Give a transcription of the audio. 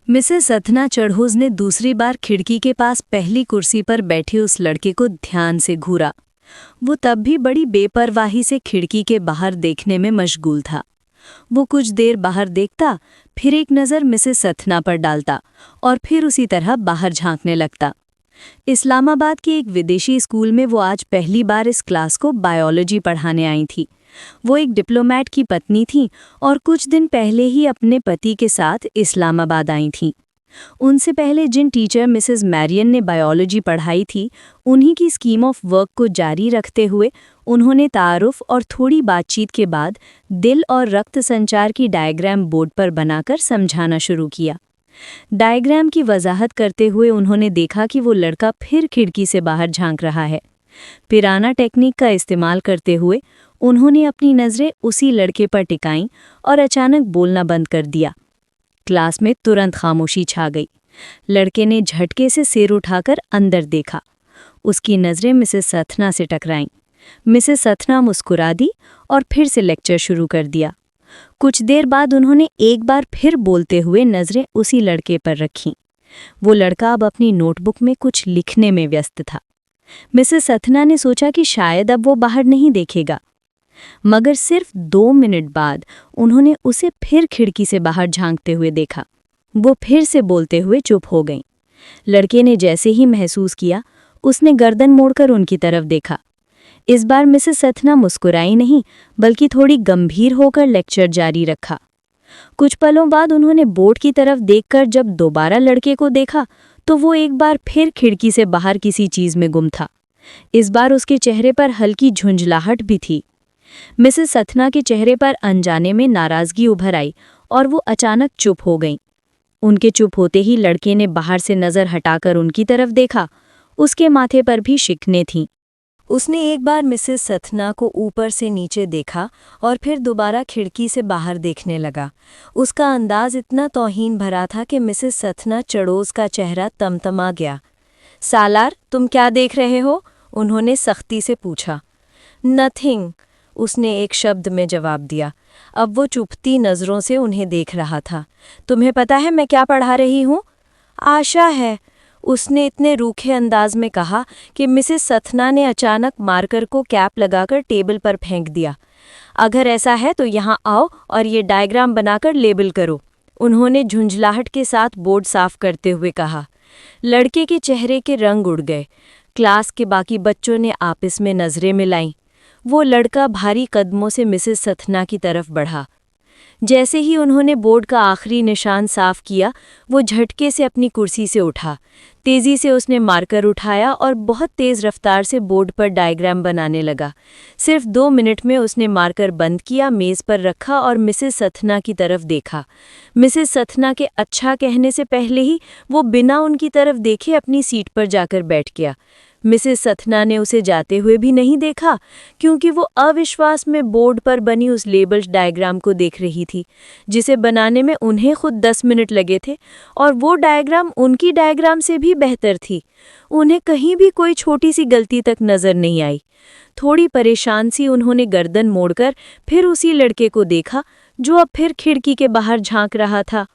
Mrs सथना चढ़ोज ने दूसरी बार खिड़की के पास पहली कुर्सी पर बैठे उस लड़के को ध्यान से घूरा। वो तब भी बड़ी बेपरवाही से खिड़की के बाहर देखने में मशगूल था। वो कुछ देर बाहर देखता, फिर एक नज़र मिसेस सथना पर डालता और फिर उसी तरह बाहर झांकने लगता। इस्लामाबाद के एक विदेशी स्कूल में वो आज पहली बार इस क्लास को बायोलॉजी पढ़ाने आई थी। वो एक डिप्लोमेट की पत्नी थीं और कुछ दिन पहले ही अपने पति के साथ इस्लामाबाद आई थीं। उनसे पहले जिन टीचर मिसेस मैरियन ने बायोलॉजी पढ़ाई थी, उन्हीं की स्कीम ऑफ वर्क को जारी रखते हुए उन्होंने तारुफ और थोड़ी बातचीत के बाद दिल और रक्त संचार की डायग्राम बोर्ड पर बनाकर समझाना शुरू किया। डायग्राम की वजाहत करते हुए उन्होंने देखा कि वो लड़का फिर खिड़की से बाहर झांक रहा है। पिराना टेक्निक का इस्तेमाल करते हुए उन्होंने अपनी नज़रें उसी लड़के पर टिकाईं और अचानक बोलना बंद कर दिया। क्लास में तुरंत खामोशी छा गई। लड़के ने झटके से सिर उठाकर अंदर देखा। उसकी नज़रें मिसेस सथना से टकराईं। मिसेस सथना मुस्कुरा दी और फिर से लेक्चर शुरू कर दिया। कुछ देर बाद उन्होंने एक बार फिर बोलते हुए नज़रें उसी लड़के पर रखीं। वो लड़का अब अपनी नोटबुक में कुछ लिखने में व्यस्त था। मिसेस सथना ने सोचा कि शायद अब वो बाहर नहीं देखेगा, मगर सिर्फ 2 मिनट बाद उन्होंने उसे फिर खिड़की से बाहर झांकते हुए देखा। वो फिर से बोलते हुए चुप हो गईं। लड़के ने जैसे ही महसूस किया, उसने गर्दन मोड़कर उनकी तरफ देखा। इस बार मिसेस सथना मुस्कुराई नहीं, बल्कि थोड़ी गंभीर होकर लेक्चर जारी रखा। कुछ पलों बाद उन्होंने बोर्ड की तरफ देखकर जब दोबारा लड़के को देखा, तो वो एक बार फिर खिड़की से बाहर किसी चीज़ में गुम था। इस बार उसके चेहरे पर हल्की झुंझलाहट भी थी। मिसेस सथना के चेहरे पर अनजाने में नाराज़गी उभर आई और वो अचानक चुप हो गईं। उनके चुप होते ही लड़के ने बाहर से नज़र हटाकर उनकी तरफ देखा। उसके माथे पर भी शिकने थीं। उसने एक बार मिसेस सथना को ऊपर से नीचे देखा और फिर दोबारा खिड़की से बाहर देखने लगा। उसका अंदाज इतना तौहीन भरा था कि मिसेस सथना चढ़ोज का चेहरा तमतमा गया। सालार, तुम क्या देख रहे हो? उन्होंने सख्ती से पूछा। नथिंग, उसने एक शब्द में जवाब दिया। अब वो चुपती नज़रों से उन्हें देख रहा था। तुम्हें पता है मैं क्या पढ़ा रही हूँ? आशा है, उसने इतने रूखे अंदाज में कहा कि मिसेस सथना ने अचानक मार्कर को कैप लगाकर टेबल पर फेंक दिया। अगर ऐसा है तो यहाँ आओ और ये डायग्राम बनाकर लेबल करो, उन्होंने झुंझलाहट के साथ बोर्ड साफ करते हुए कहा। लड़के के चेहरे के रंग उड़ गए। क्लास के बाकी बच्चों ने आपस में नज़रें मिलाईं। वो लड़का भारी कदमों से मिसेस सथना की तरफ बढ़ा। जैसे ही उन्होंने बोर्ड का आखिरी निशान साफ किया, वो झटके से अपनी कुर्सी से उठा। तेज़ी से उसने मार्कर उठाया और बहुत तेज़ रफ्तार से बोर्ड पर डायग्राम बनाने लगा। सिर्फ 2 मिनट में उसने मार्कर बंद किया, मेज़ पर रखा और मिसेस सथना की तरफ देखा। मिसेस सथना के अच्छा कहने से पहले ही वो बिना उनकी तरफ देखे अपनी सीट पर जाकर बैठ गया। मिसेस सथना ने उसे जाते हुए भी नहीं देखा, क्योंकि वो अविश्वास में बोर्ड पर बनी उस लेबल्ड डायग्राम को देख रही थी, जिसे बनाने में उन्हें खुद 10 मिनट लगे थे, और वो डायग्राम उनकी डायग्राम से भी बेहतर थी। उन्हें कहीं भी कोई छोटी सी गलती तक नजर नहीं आई। थोड़ी परेशान सी उन्होंने गर्दन मोड़कर फिर उसी लड़के को देखा, जो अब फिर खिड़की के बाहर झांक रहा था।